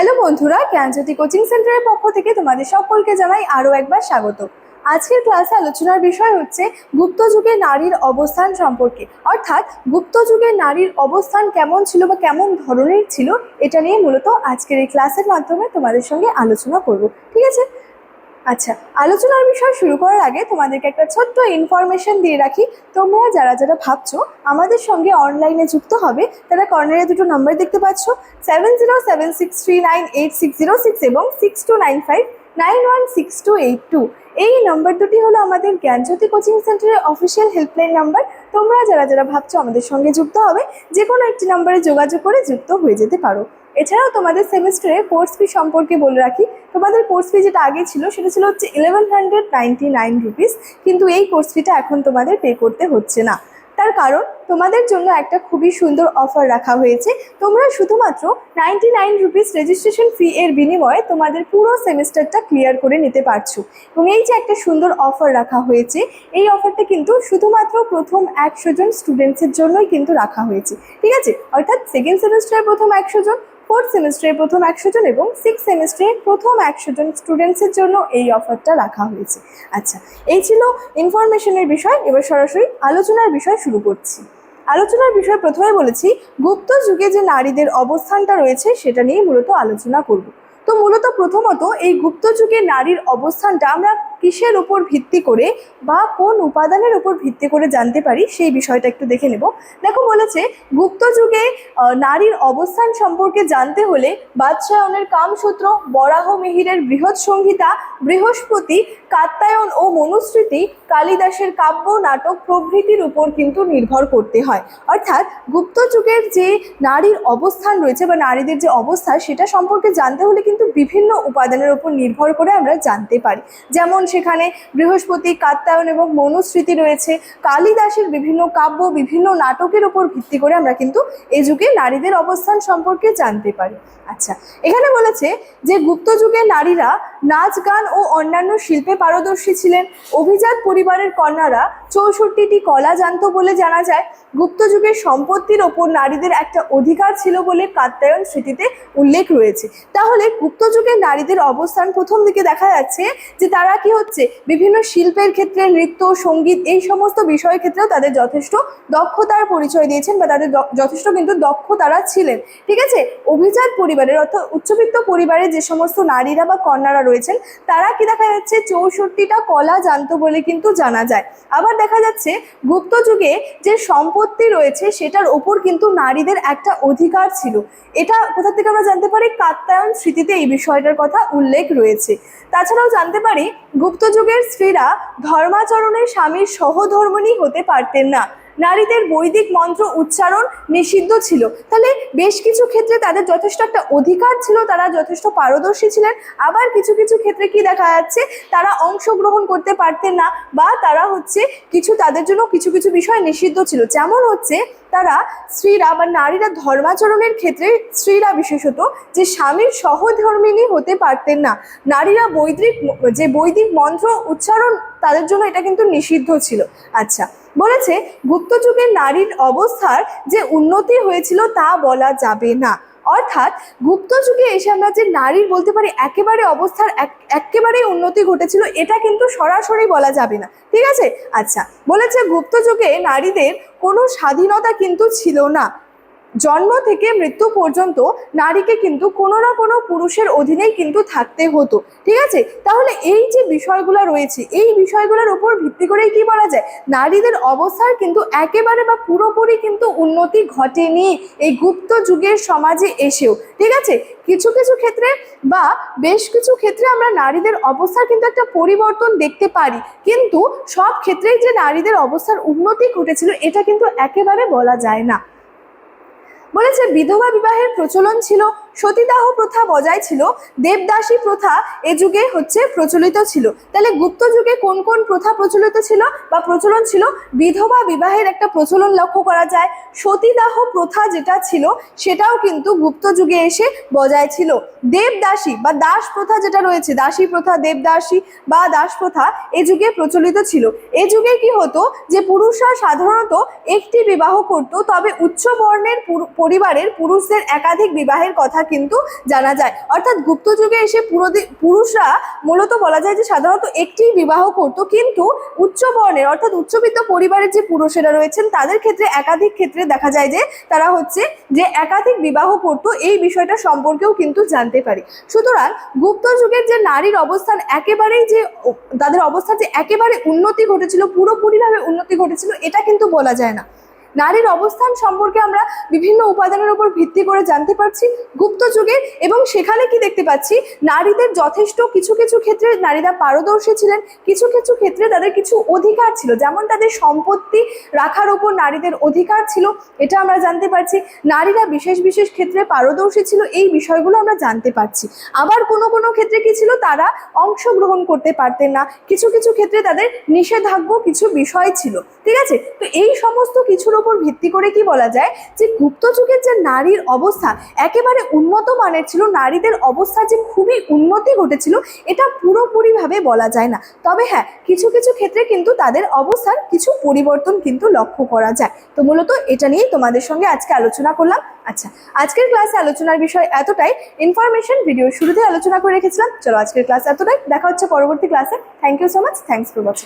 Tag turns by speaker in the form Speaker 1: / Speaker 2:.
Speaker 1: Hello বন্ধুরা, জ্ঞানজ্যোতি coaching সেন্টারের পক্ষ থেকে তোমাদের সকলকে জানাই আরও একবার স্বাগত। আজকের ক্লাসে আলোচনার বিষয় হচ্ছে গুপ্ত যুগে নারীর অবস্থান সম্পর্কে, অর্থাৎ গুপ্ত যুগে নারীর অবস্থান কেমন ছিল বা কেমন ধরনের ছিল, এটা নিয়ে মূলত আজকের এই ক্লাসের মাধ্যমে তোমাদের সঙ্গে আলোচনা করব। ঠিক আছে? আচ্ছা, আলোচনার বিষয় শুরু করার আগে তোমাদেরকে একটা ছোট্ট ইনফরমেশন দিয়ে রাখি। তোমরা যারা যারা ভাবছো আমাদের সঙ্গে অনলাইনে যুক্ত হবে, তারা কর্নারে দুটো নাম্বার দেখতে পাচ্ছ, 7076398606 এবং 6295916282। এই নাম্বার দুটি হলো আমাদের জ্ঞানজ্যোতি কোচিং সেন্টারের অফিসিয়াল হেল্পলাইন নাম্বার। তোমরা যারা যারা ভাবছো আমাদের সঙ্গে যুক্ত হবে, যে কোনো একটি নাম্বারে যোগাযোগ করে যুক্ত হয়ে যেতে পারো। এছাড়াও তোমাদের সেমিস্টারে কোর্স ফি সম্পর্কে বলে রাখি। তোমাদের কোর্স ফি যেটা আগে ছিল সেটা ছিল হচ্ছে 1199 রুপিস, কিন্তু এই কোর্স ফিটা এখন তোমাদের পে করতে হচ্ছে না। তার কারণ তোমাদের জন্য একটা খুবই সুন্দর অফার রাখা হয়েছে। তোমরা শুধুমাত্র 99 রুপিস রেজিস্ট্রেশন ফি এর বিনিময়ে তোমাদের পুরো সেমিস্টারটা ক্লিয়ার করে নিতে পারছো। এবং এই যে একটা সুন্দর অফার রাখা হয়েছে, এই অফারটা কিন্তু শুধুমাত্র প্রথম 100 জন স্টুডেন্টসের জন্যই কিন্তু রাখা হয়েছে। ঠিক আছে? অর্থাৎ সেকেন্ড সেমিস্টারের প্রথম 100 জন, ফোর্থ সেমিস্টারের প্রথম 100 জন এবং সিক্স সেমিস্টারের প্রথম 100 জন স্টুডেন্টসের জন্য এই অফারটা রাখা হয়েছে। আচ্ছা, এই ছিল ইনফরমেশনের বিষয়। এবার সরাসরি আলোচনার বিষয় শুরু করছি। আলোচনার বিষয় প্রথমে বলেছি, গুপ্ত যুগে যে নারীদের অবস্থানটা রয়েছে সেটা নিয়ে মূলত আলোচনা করব। তো মূলত প্রথমত এই গুপ্ত যুগে নারীর অবস্থানটা আমরা কিসের উপর ভিত্তি করে বা কোন উপাদানের উপর ভিত্তি করে জানতে পারি সেই বিষয়টা একটু দেখে নেব। দেখো, বলেছে গুপ্ত যুগে নারীর অবস্থান সম্পর্কে জানতে হলে বাদশায়নের কামসূত্র, বরাহ মিহিরের বৃহৎ সংহিতা, বৃহস্পতি, কাত্যায়ন ও মনুস্মৃতি, কালিদাসের কাব্য, নাটক প্রভৃতির উপর কিন্তু নির্ভর করতে হয়। অর্থাৎ গুপ্ত যুগের যে নারীর অবস্থান রয়েছে বা নারীদের যে অবস্থা, সেটা সম্পর্কে জানতে হলে কিন্তু বিভিন্ন উপাদানের উপর নির্ভর করে আমরা জানতে পারি। যেমন সেখানে বৃহস্পতি, কাত্যায়ন এবং মনুস্মৃতি রয়েছে, কালিদাসের বিভিন্ন কাব্য, বিভিন্ন নাটকের উপর ভিত্তি করে আমরা কিন্তু এই যুগে নারীদের অবস্থান সম্পর্কে জানতে পারি। আচ্ছা, এখানে বলেছে যে গুপ্ত যুগে নারীরা নাচ, গান ও অন্যান্য শিল্পে পারদর্শী ছিলেন। অভিজাত পরিবারের কন্যারা 64টি কলা জানত বলে জানা যায়। গুপ্ত যুগের সম্পত্তির ওপর নারীদের একটা অধিকার ছিল বলে কাত্যায়ন স্মৃতিতে উল্লেখ রয়েছে। তাহলে গুপ্ত যুগের নারীদের অবস্থান প্রথম দিকে দেখা যাচ্ছে যে তারা কি হচ্ছে, বিভিন্ন শিল্পের ক্ষেত্রে, নৃত্য, সঙ্গীত, এই সমস্ত বিষয়ের ক্ষেত্রেও তাদের যথেষ্ট দক্ষতার পরিচয় দিয়েছেন বা তাদের যথেষ্ট কিন্তু দক্ষ তারা ছিলেন। ঠিক আছে? অভিজাত পরিবারের অর্থাৎ উচ্চবিত্ত পরিবারের যে সমস্ত নারীরা বা কন্যারা রয়েছেন, তারা কি দেখা যাচ্ছে 64টা কলা জানতো বলে কিন্তু জানা যায়। আবার দেখা যাচ্ছে গুপ্ত যুগে যে সম্পত্তি রয়েছে সেটার ওপর কিন্তু নারীদের একটা অধিকার ছিল। এটা কোথা থেকে আমরা জানতে পারি? কাত্যায়ন স্মৃতিতে এই বিষয়টার কথা উল্লেখ রয়েছে। তাছাড়াও জানতে পারি গুপ্ত যুগের স্ত্রীরা ধর্মাচরণে স্বামীর সহধর্মিণী হতে পারতেন না। নারীদের বৈদিক মন্ত্র উচ্চারণ নিষিদ্ধ ছিল। তাহলে বেশ কিছু ক্ষেত্রে তাদের যথেষ্ট একটা অধিকার ছিল, তারা যথেষ্ট পারদর্শী ছিলেন। আবার কিছু কিছু ক্ষেত্রে কি দেখা যাচ্ছে, তারা অংশগ্রহণ করতে পারতেন না বা তারা হচ্ছে কিছু, তাদের জন্য কিছু কিছু বিষয় নিষিদ্ধ ছিল। যেমন হচ্ছে তারা স্ত্রীরা বা নারীরা ধর্মাচরণের ক্ষেত্রে স্ত্রীরা বিশেষত যে স্বামীর সহধর্মিণী হতে পারতেন না। নারীরা বৈদিক মন্ত্র উচ্চারণ, তাদের জন্য এটা কিন্তু নিষিদ্ধ ছিল। আচ্ছা, বলেছে গুপ্ত যুগের নারীর অবস্থার যে উন্নতি হয়েছিল তা বলা যাবে না। অর্থাৎ গুপ্ত যুগে এসে আমরা যে নারীর বলতে পারি একেবারে অবস্থার একেবারেই উন্নতি ঘটেছিল, এটা কিন্তু সরাসরি বলা যাবে না। ঠিক আছে? আচ্ছা, বলেছে গুপ্ত যুগে নারীদের কোনো স্বাধীনতা কিন্তু ছিল না। জন্ম থেকে মৃত্যু পর্যন্ত নারীকে কিন্তু কোনো না কোনো পুরুষের অধীনেই কিন্তু থাকতে হতো। ঠিক আছে? তাহলে এই যে বিষয়গুলো রয়েছে, এই বিষয়গুলোর উপর ভিত্তি করেই কি বলা যায়, নারীদের অবস্থার কিন্তু একেবারে বা পুরোপুরি কিন্তু উন্নতি ঘটেনি এই গুপ্ত যুগের সমাজে এসেও। ঠিক আছে? কিছু কিছু ক্ষেত্রে বা বেশ কিছু ক্ষেত্রে আমরা নারীদের অবস্থার কিন্তু একটা পরিবর্তন দেখতে পারি, কিন্তু সব ক্ষেত্রেই যে নারীদের অবস্থার উন্নতি ঘটেছিল এটা কিন্তু একেবারে বলা যায় না। বলেছে বিধবা বিবাহের প্রচলন ছিল, সতীদাহ প্রথা বজায় ছিল, দেবদাসী প্রথা এ যুগে হচ্ছে প্রচলিত ছিল। তাহলে গুপ্ত যুগে কোন কোন প্রথা প্রচলিত ছিল বা প্রচলন ছিল? বিধবা বিবাহের একটা প্রচলন লক্ষ্য করা যায়। সতীদাহ প্রথা যেটা ছিল সেটাও কিন্তু গুপ্ত যুগে এসে বজায় ছিল। দেবদাসী বা দাস প্রথা যেটা রয়েছে, দাসী প্রথা, দেবদাসী বা দাস প্রথা এ যুগে প্রচলিত ছিল। এ যুগে কি হতো যে পুরুষরা সাধারণত একটি বিবাহ করত, তবে উচ্চ বর্ণের পরিবারের পুরুষদের একাধিক বিবাহের কথা কিন্তু জানা যায়। অর্থাৎ গুপ্ত যুগে এসে পুরুষরা মূলত বলা যায় যে সাধারণত একটি বিবাহ করতো, কিন্তু উচ্চ বর্ণের অর্থাৎ উচ্চবিত্ত পরিবারের যে পুরুষেরা রয়েছেন তাদের ক্ষেত্রে একাধিক ক্ষেত্রে দেখা যায় যে তারা হচ্ছে যে একাধিক বিবাহ করতো, এই বিষয়টা সম্পর্কেও কিন্তু জানতে পারি। সুতরাং গুপ্ত যুগের যে নারীর অবস্থান একেবারেই যে তাদের অবস্থা যে একেবারে উন্নতি ঘটেছিল, পুরোপুরিভাবে উন্নতি ঘটেছিল এটা কিন্তু বলা যায় না। নারীর অবস্থান সম্পর্কে আমরা বিভিন্ন উপাদানের উপর ভিত্তি করে জানতে পারছি গুপ্ত যুগে, এবং সেখানে কি দেখতে পাচ্ছি নারীদের যথেষ্ট কিছু কিছু ক্ষেত্রে নারীরা পারদর্শী ছিলেন, কিছু কিছু ক্ষেত্রে তাদের কিছু অধিকার ছিল, যেমন তাদের সম্পত্তি রাখার উপর নারীদের অধিকার ছিল, এটা আমরা জানতে পারছি। নারীরা বিশেষ বিশেষ ক্ষেত্রে পারদর্শী ছিল, এই বিষয়গুলো আমরা জানতে পারছি। আবার কোনো কোনো ক্ষেত্রে কি ছিল, তারা অংশগ্রহণ করতে পারতেন না, কিছু কিছু ক্ষেত্রে তাদের নিষেধাজ্ঞ কিছু বিষয় ছিল। ঠিক আছে, তো এই সমস্ত কিছুর উপর ভিত্তি করে কি বলা যায় যে গুপ্ত যুগের যে নারীর অবস্থা একেবারে উন্নত মানের ছিল, নারীদের অবস্থা যে খুবই উন্নতি ঘটেছিল এটা পুরোপুরিভাবে বলা যায় না। তবে হ্যাঁ, কিছু কিছু ক্ষেত্রে কিন্তু তাদের অবস্থার কিছু পরিবর্তন কিন্তু লক্ষ্য করা যায়। তো মূলত এটা নিয়েই তোমাদের সঙ্গে আজকে আলোচনা করলাম। আচ্ছা, আজকের ক্লাসে আলোচনার বিষয় এতটাই। ইনফরমেশন ভিডিও শুরুতে আলোচনা করে রেখেছিলাম। চলো আজকের ক্লাস এতটাই, দেখা হচ্ছে পরবর্তী ক্লাসে। Thank you so much, thanks for watching.